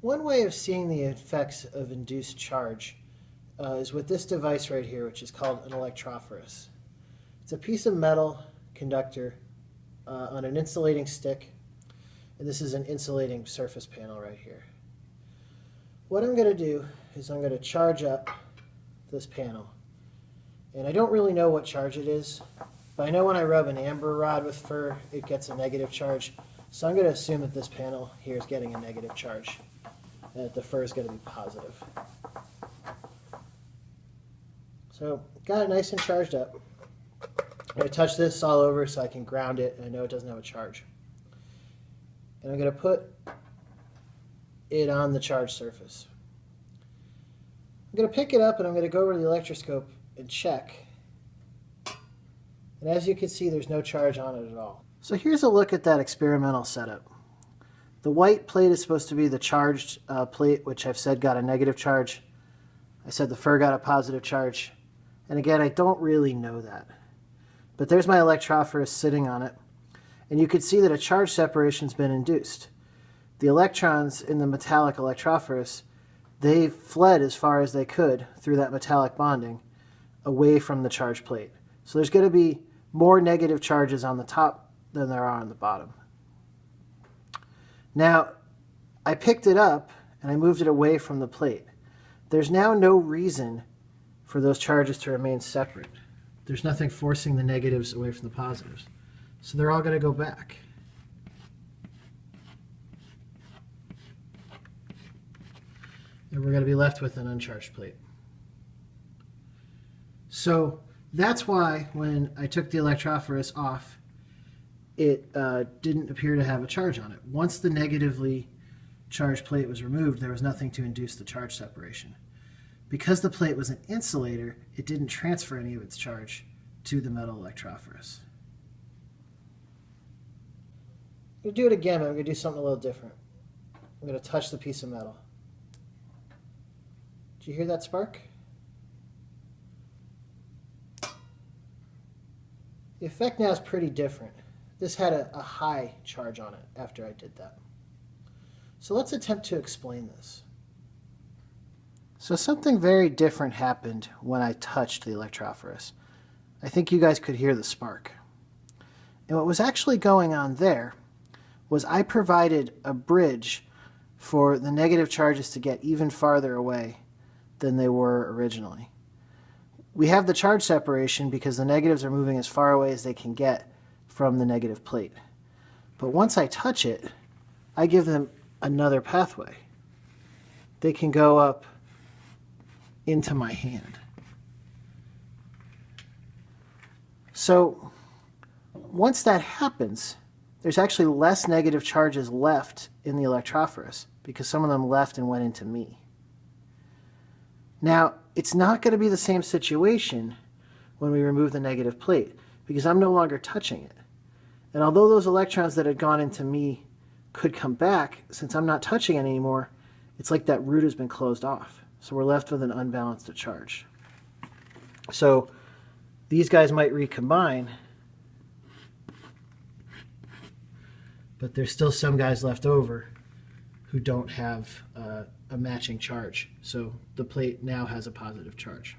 One way of seeing the effects of induced charge is with this device right here, which is called an electrophorus. It's a piece of metal conductor on an insulating stick, and this is an insulating surface panel right here. What I'm going to do is I'm going to charge up this panel. And I don't really know what charge it is, but I know when I rub an amber rod with fur, it gets a negative charge. So I'm going to assume that this panel here is getting a negative charge, and that the fur is going to be positive. So got it nice and charged up. I'm going to touch this all over so I can ground it, and I know it doesn't have a charge. And I'm going to put it on the charged surface. I'm going to pick it up and I'm going to go over to the electroscope and check. And as you can see, there's no charge on it at all. So here's a look at that experimental setup. The white plate is supposed to be the charged plate, which I've said got a negative charge. I said the fur got a positive charge. And again, I don't really know that. But there's my electrophorus sitting on it. And you can see that a charge separation's been induced. The electrons in the metallic electrophorus, they fled as far as they could through that metallic bonding away from the charged plate. So there's going to be more negative charges on the top than there are on the bottom. Now, I picked it up and I moved it away from the plate. There's now no reason for those charges to remain separate. There's nothing forcing the negatives away from the positives. So they're all going to go back. And we're going to be left with an uncharged plate. So that's why when I took the electrophorus off, it didn't appear to have a charge on it. Once the negatively charged plate was removed, there was nothing to induce the charge separation. Because the plate was an insulator, it didn't transfer any of its charge to the metal electrophorus. I'm going to do it again, but I'm going to do something a little different. I'm going to touch the piece of metal. Did you hear that spark? The effect now is pretty different. This had a high charge on it after I did that. So let's attempt to explain this. So something very different happened when I touched the electrophorus. I think you guys could hear the spark. And what was actually going on there was I provided a bridge for the negative charges to get even farther away than they were originally. We have the charge separation because the negatives are moving as far away as they can get from the negative plate. But once I touch it, I give them another pathway. They can go up into my hand. So once that happens, there's actually less negative charges left in the electrophorus because some of them left and went into me. Now, it's not going to be the same situation when we remove the negative plate because I'm no longer touching it. And although those electrons that had gone into me could come back, since I'm not touching it anymore, it's like that route has been closed off. So we're left with an unbalanced charge. So these guys might recombine, but there's still some guys left over who don't have a matching charge. So the plate now has a positive charge.